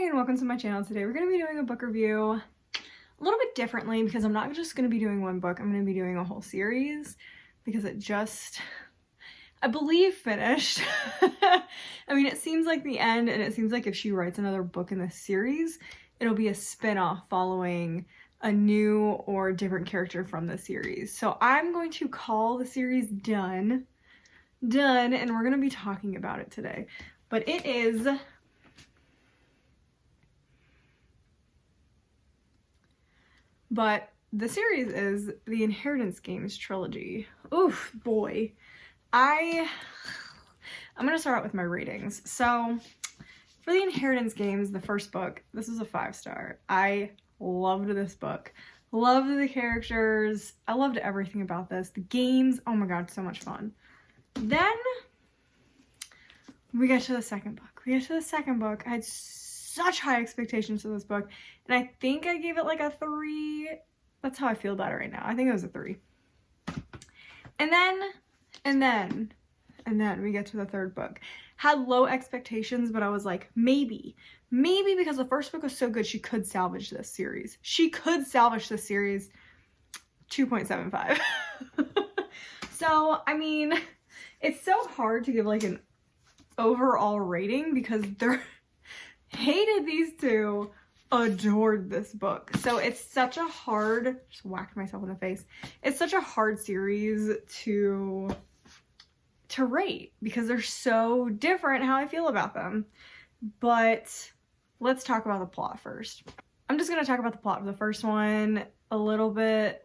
and welcome to my channel. Today we're going to be doing a book review a little bit differently because I'm not just going to be doing one book. I'm going to be doing a whole series because it just, I believe, finished. I mean, it seems like the end, and it seems like if she writes another book in this series, it'll be a spin-off following a new or different character from the series. So I'm going to call the series done, and we're going to be talking about it today. But it is the series is the Inheritance Games trilogy. Oof, boy. I'm gonna start out with my ratings. So for the Inheritance Games, the first book, this is a 5-star. I loved this book. Loved the characters. I loved everything about this. The games, oh my god, so much fun. Then we get to the second book. I had such high expectations for this book, and I think I gave it like a 3. That's how I feel about it right now. I think it was a 3. And then we get to the third book. Had low expectations, but I was like, maybe because the first book was so good, she could salvage this series. 2.75. So, I mean, it's so hard to give like an overall rating because hated these two, adored this book. So it's such a hard, just whacked myself in the face. It's such a hard series to rate because they're so different how I feel about them. But let's talk about the plot first. I'm just going to talk about the plot of the first one a little bit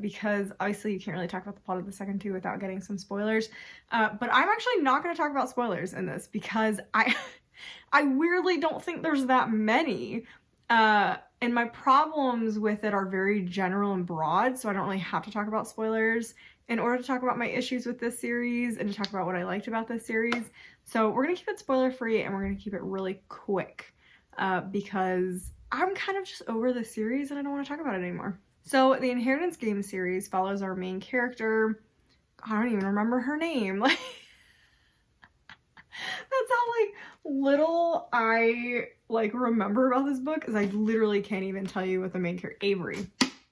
because obviously you can't really talk about the plot of the second two without getting some spoilers. But I'm actually not going to talk about spoilers in this because I weirdly don't think there's that many. And my problems with it are very general and broad, so I don't really have to talk about spoilers in order to talk about my issues with this series and to talk about what I liked about this series. So we're going to keep it spoiler free and we're going to keep it really quick because I'm kind of just over this series and I don't want to talk about it anymore. So the Inheritance Games series follows our main character. I don't even remember her name. Like, that's how like little I like remember about this book, is I literally can't even tell you what the main character,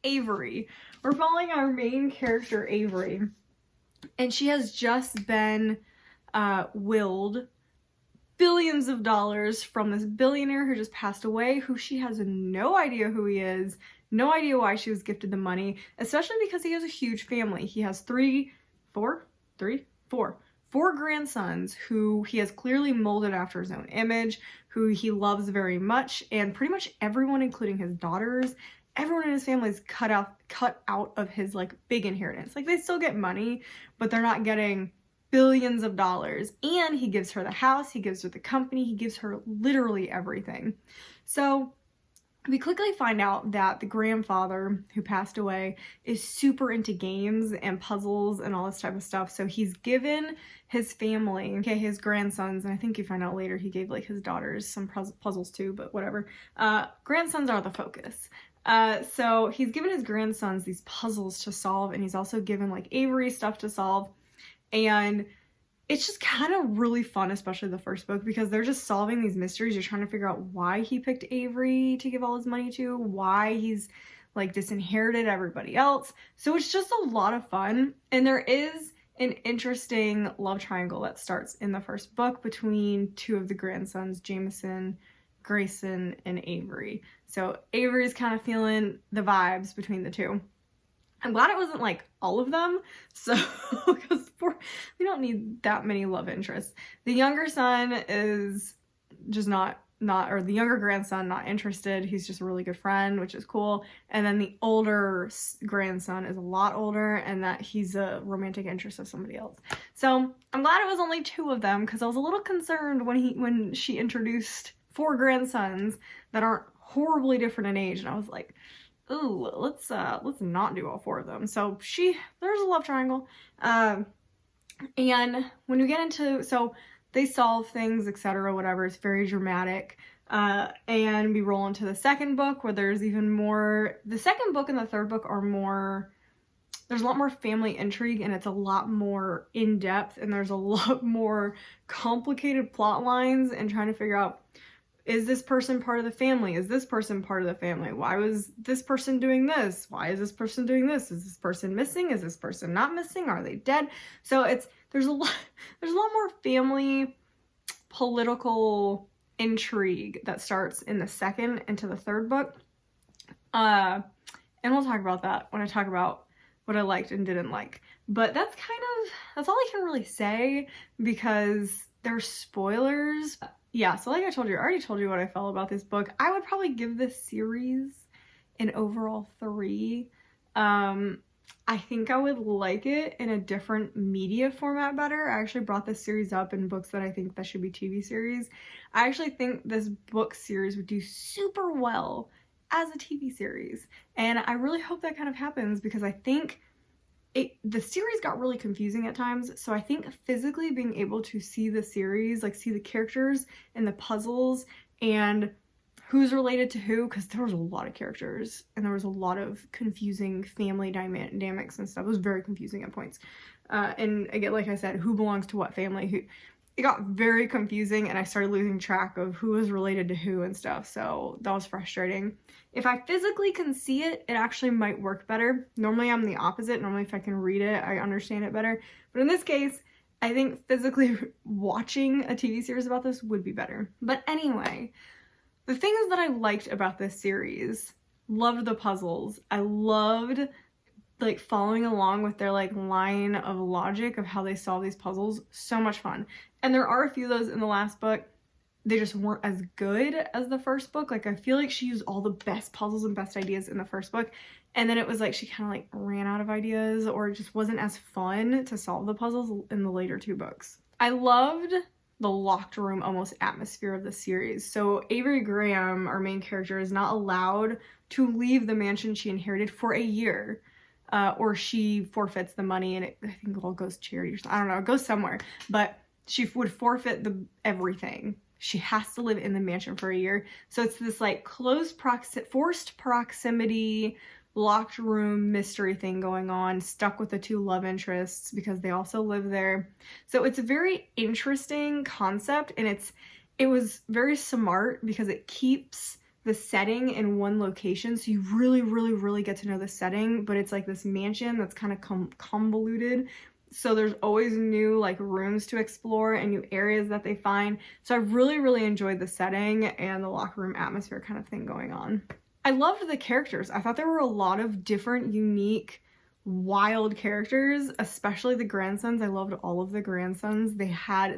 Avery. We're following our main character, Avery, and she has just been willed billions of dollars from this billionaire who just passed away, who she has no idea who he is, no idea why she was gifted the money, especially because he has a huge family. He has four grandsons who he has clearly molded after his own image, who he loves very much, and pretty much everyone, including his daughters, everyone in his family is cut out of his like big inheritance. Like, they still get money, but they're not getting billions of dollars. And he gives her the house, he gives her the company, he gives her literally everything. So we quickly find out that the grandfather who passed away is super into games and puzzles and all this type of stuff. So he's given his family, okay, his grandsons, and I think you find out later he gave like his daughters some puzzles too, but whatever. Grandsons are the focus. So he's given his grandsons these puzzles to solve, and he's also given like Avery stuff to solve. And it's just kind of really fun, especially the first book, because they're just solving these mysteries. You're trying to figure out why he picked Avery to give all his money to, why he's like disinherited everybody else. So it's just a lot of fun. And there is an interesting love triangle that starts in the first book between two of the grandsons, Jameson, Grayson, and Avery. So Avery's kind of feeling the vibes between the two. I'm glad it wasn't like all of them, so because we don't need that many love interests. The younger son is just or the younger grandson not interested. He's just a really good friend, which is cool. And then the older grandson is a lot older, and that he's a romantic interest of somebody else. So I'm glad it was only 2 of them, because I was a little concerned when she introduced 4 grandsons that aren't horribly different in age, and I was like, ooh, let's not do all 4 of them. So there's a love triangle. And when we get into, so they solve things, etc., whatever, it's very dramatic. And we roll into the second book, where there's even more. The second book and the third book are more, there's a lot more family intrigue, and it's a lot more in-depth, and there's a lot more complicated plot lines and trying to figure out Is this person part of the family? Is this person part of the family? Why was this person doing this? Why is this person doing this? Is this person missing? Is this person not missing? Are they dead? So there's a lot more family political intrigue that starts in the second into the third book. And we'll talk about that when I talk about what I liked and didn't like. But that's all I can really say because there's spoilers. Yeah, so like I already told you what I felt about this book. I would probably give this series an overall 3. I think I would like it in a different media format better. I actually brought this series up in books that I think that should be TV series. I actually think this book series would do super well as a TV series. And I really hope that kind of happens because I think the series got really confusing at times. So I think physically being able to see the series, like see the characters and the puzzles and who's related to who, because there was a lot of characters and there was a lot of confusing family dynamics and stuff. It was very confusing at points. And again, like I said, who belongs to what family, it got very confusing and I started losing track of who was related to who and stuff. So that was frustrating. If I physically can see it, it actually might work better. Normally I'm the opposite. Normally if I can read it, I understand it better. But in this case, I think physically watching a TV series about this would be better. But anyway, the things that I liked about this series, loved the puzzles. I loved like following along with their like line of logic of how they solve these puzzles. So much fun. And there are a few of those in the last book. They just weren't as good as the first book. Like I feel like she used all the best puzzles and best ideas in the first book. And then it was like she kind of like ran out of ideas or it just wasn't as fun to solve the puzzles in the later 2 books. I loved the locked room almost atmosphere of the series. So Avery Graham, our main character, is not allowed to leave the mansion she inherited for a year. Or she forfeits the money and I think it all goes to charity or something. I don't know, it goes somewhere. But she would forfeit everything. She has to live in the mansion for a year. So it's this like forced proximity, locked room mystery thing going on, stuck with the 2 love interests because they also live there. So it's a very interesting concept and it was very smart because it keeps the setting in one location. So you really, really, really get to know the setting, but it's like this mansion that's kind of convoluted. So there's always new like rooms to explore and new areas that they find. So I really, really enjoyed the setting and the locker room atmosphere kind of thing going on. I loved the characters. I thought there were a lot of different, unique, wild characters, especially the grandsons. I loved all of the grandsons. They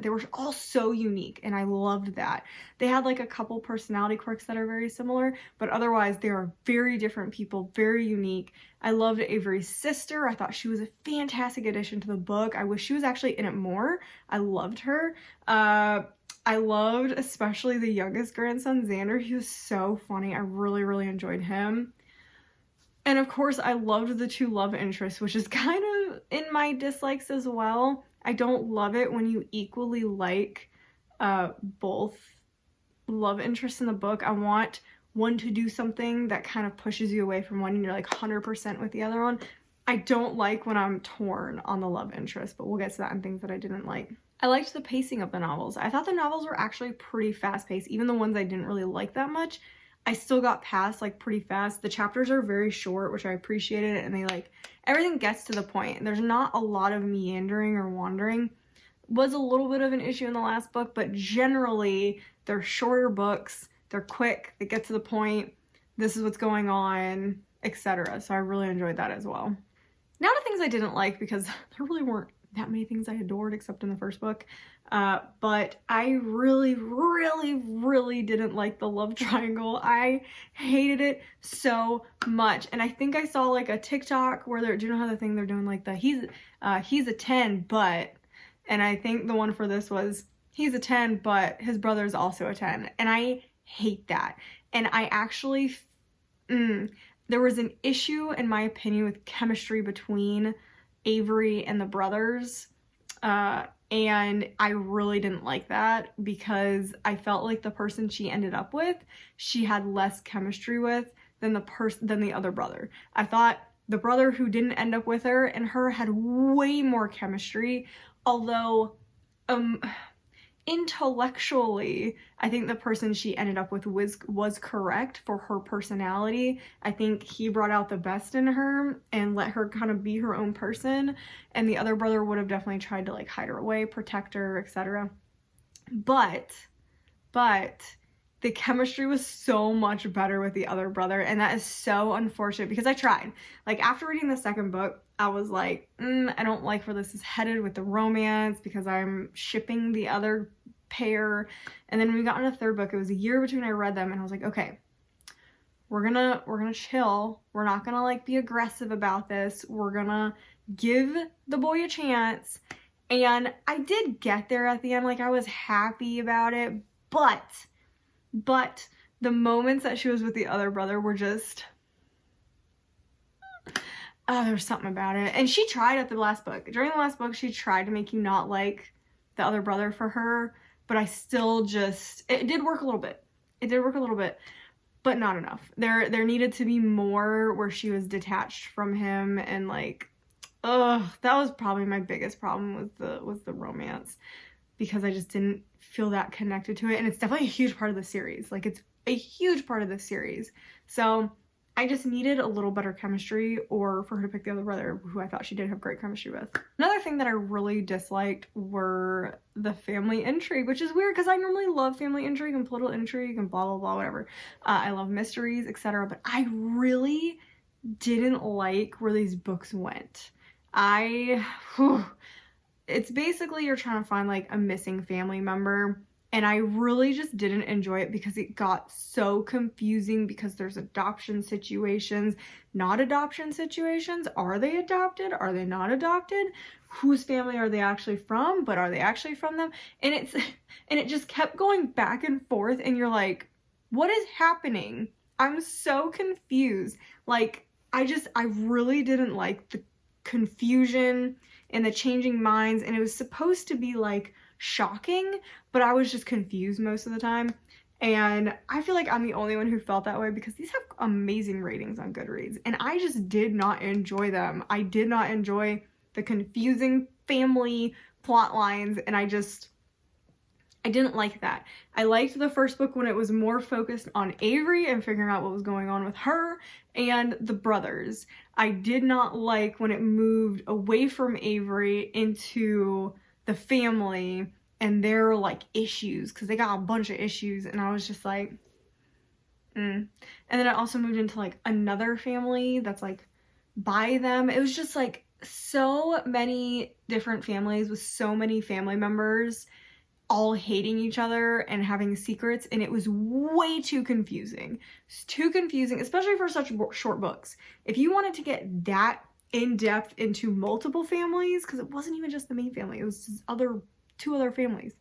were all so unique and I loved that. They had like a couple personality quirks that are very similar, but otherwise they are very different people, very unique. I loved Avery's sister. I thought she was a fantastic addition to the book. I wish she was actually in it more. I loved her. I loved especially the youngest grandson, Xander. He was so funny. I really, really enjoyed him. And of course, I loved the 2 love interests, which is kind of in my dislikes as well. I don't love it when you equally like both love interests in the book. I want one to do something that kind of pushes you away from one and you're like 100% with the other one. I don't like when I'm torn on the love interest, but we'll get to that in things that I didn't like. I liked the pacing of the novels. I thought the novels were actually pretty fast-paced, even the ones I didn't really like that much. I still got past like pretty fast. The chapters are very short, which I appreciated, and they like everything gets to the point. There's not a lot of meandering or wandering. Was a little bit of an issue in the last book, but generally they're shorter books. They're quick. They get to the point. This is what's going on, etc. So I really enjoyed that as well. Now to things I didn't like because there really weren't that many things I adored except in the first book. But I really, really, really didn't like the love triangle. I hated it so much. And I think I saw like a TikTok where do you know how the thing they're doing like the he's a 10 but, and I think the one for this was he's a 10 but his brother's also a 10. And I hate that. And I actually, there was an issue in my opinion with chemistry between Avery and the brothers. And I really didn't like that because I felt like the person she ended up with, she had less chemistry with than the other brother. I thought the brother who didn't end up with her and her had way more chemistry, although intellectually, I think the person she ended up with was correct for her personality. I think he brought out the best in her and let her kind of be her own person, and the other brother would have definitely tried to like hide her away, protect her, etc. But the chemistry was so much better with the other brother, and that is so unfortunate because I tried. Like, after reading the second book, I was like, I don't like where this is headed with the romance because I'm shipping the other pair. And then when we got into the third book, it was a year between I read them, and I was like, okay, we're gonna chill. We're not gonna like be aggressive about this. We're gonna give the boy a chance. And I did get there at the end. Like, I was happy about it, but the moments that she was with the other brother were just, oh, there's something about it. And she tried at the last book. During the last book, she tried to make you not like the other brother for her, but I still just, it did work a little bit. It did work a little bit, but not enough. There needed to be more where she was detached from him, and like, that was probably my biggest problem was the romance, because I just didn't feel that connected to it. And it's definitely a huge part of the series. Like, it's a huge part of the series. So I just needed a little better chemistry, or for her to pick the other brother, who I thought she did have great chemistry with. Another thing that I really disliked were the family intrigue, which is weird because I normally love family intrigue and political intrigue and blah, blah, blah, whatever. I love mysteries, etc. But I really didn't like where these books went. It's basically you're trying to find like a missing family member, and I really just didn't enjoy it because it got so confusing, because there's adoption situations, not adoption situations. Are they adopted? Are they not adopted? Whose family are they actually from? But are they actually from them? And it just kept going back and forth, and you're like, what is happening? I'm so confused. Like, I really didn't like the confusion and the changing minds, and it was supposed to be like shocking, but I was just confused most of the time. And I feel like I'm the only one who felt that way, because these have amazing ratings on Goodreads, and I just did not enjoy them. I did not enjoy the confusing family plot lines, and I didn't like that. I liked the first book when it was more focused on Avery and figuring out what was going on with her and the brothers. I did not like when it moved away from Avery into the family and their like issues, because they got a bunch of issues, and I was just like, And then it also moved into like another family that's like by them. It was just like so many different families with so many family members all hating each other and having secrets, and it was way too confusing. It's too confusing, especially for such short books. If you wanted to get that in depth into multiple families, because it wasn't even just the main family, it was just two other families,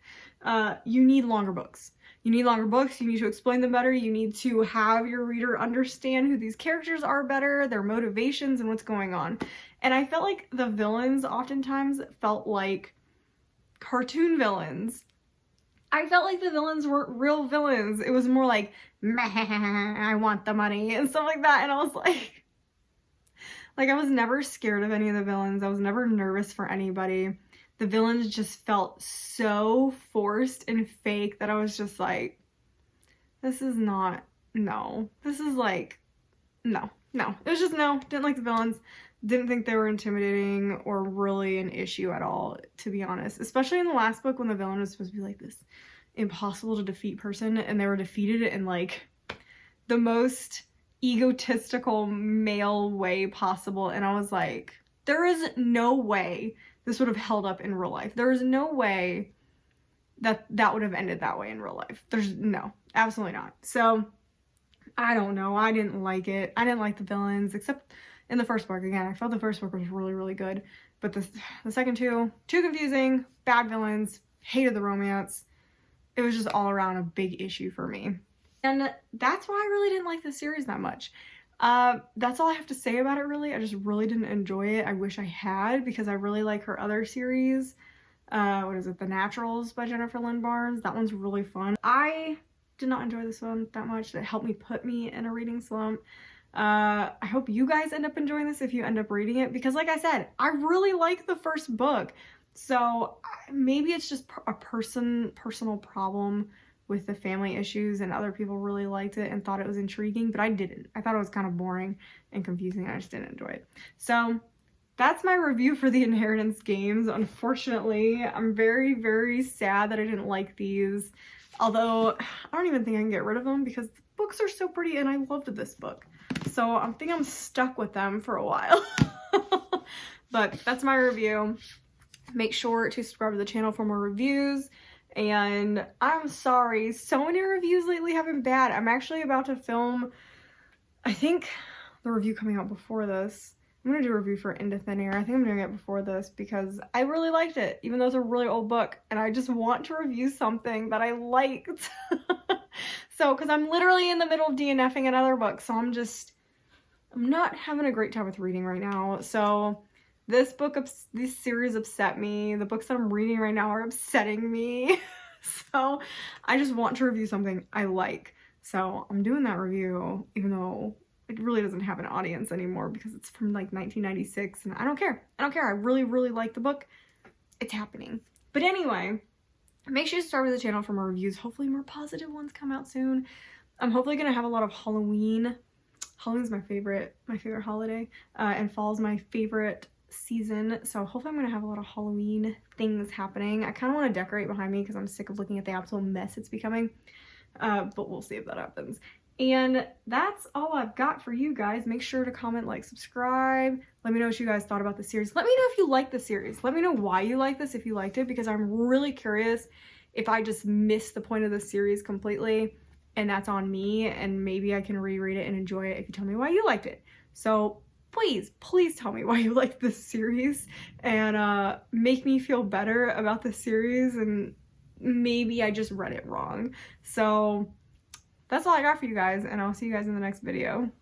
you need longer books. You need longer books, you need to explain them better, you need to have your reader understand who these characters are better, their motivations, and what's going on. And I felt like the villains oftentimes felt like cartoon villains. I felt like the villains weren't real villains. It was more like, meh, I want the money and stuff like that. And I was like I was never scared of any of the villains. I was never nervous for anybody. The villains just felt so forced and fake that I was just like, this is not, no. This is like, no. It was just no. Didn't like the villains. Didn't think they were intimidating or really an issue at all, to be honest. Especially in the last book when the villain was supposed to be like this impossible to defeat person, and they were defeated in like the most egotistical male way possible. And I was like, there is no way this would have held up in real life. There is no way that would have ended that way in real life. There's no, absolutely not. So I don't know. I didn't like it. I didn't like the villains, except in the first book. Again, I felt the first book was really, really good, but the second two, too confusing, bad villains, hated the romance. It was just all around a big issue for me. And that's why I really didn't like the series that much. That's all I have to say about it, really. I just really didn't enjoy it. I wish I had, because I really like her other series. What is it? The Naturals by Jennifer Lynn Barnes. That one's really fun. I did not enjoy this one that much. It helped me put me in a reading slump. I hope you guys end up enjoying this if you end up reading it, because like I said, I really like the first book. So maybe it's just a personal problem with the family issues, and other people really liked it and thought it was intriguing, but I didn't. I thought it was kind of boring and confusing, and I just didn't enjoy it. So that's my review for the Inheritance games. Unfortunately, I'm very, very sad that I didn't like these. Although, I don't even think I can get rid of them because the books are so pretty and I loved this book. So I think I'm stuck with them for a while. But that's my review. Make sure to subscribe to the channel for more reviews. And I'm sorry, so many reviews lately have been bad. I'm actually about to film, I think, the review coming out before this. I'm going to do a review for Into Thin Air. I think I'm doing it before this because I really liked it, even though it's a really old book, and I just want to review something that I liked. So, because I'm literally in the middle of DNFing another book, so I'm not having a great time with reading right now. So this series upset me. The books that I'm reading right now are upsetting me. So I just want to review something I like. So I'm doing that review, even though it really doesn't have an audience anymore because it's from like 1996, and I don't care. I don't care. I really, really like the book. It's happening. But anyway, make sure to subscribe to the channel for more reviews. Hopefully more positive ones come out soon. I'm hopefully going to have a lot of Halloween. Halloween's my favorite holiday, and fall's my favorite season, so hopefully I'm gonna have a lot of Halloween things happening. I kind of want to decorate behind me because I'm sick of looking at the absolute mess it's becoming, but we'll see if that happens. And that's all I've got for you guys. Make sure to comment, like, subscribe. Let me know what you guys thought about the series. Let me know if you like the series. Let me know why you like this, if you liked it, because I'm really curious if I just missed the point of the series completely, and that's on me, and maybe I can reread it and enjoy it if you tell me why you liked it. So please tell me why you like this series, and make me feel better about the series, and maybe I just read it wrong. So that's all I got for you guys, and I'll see you guys in the next video.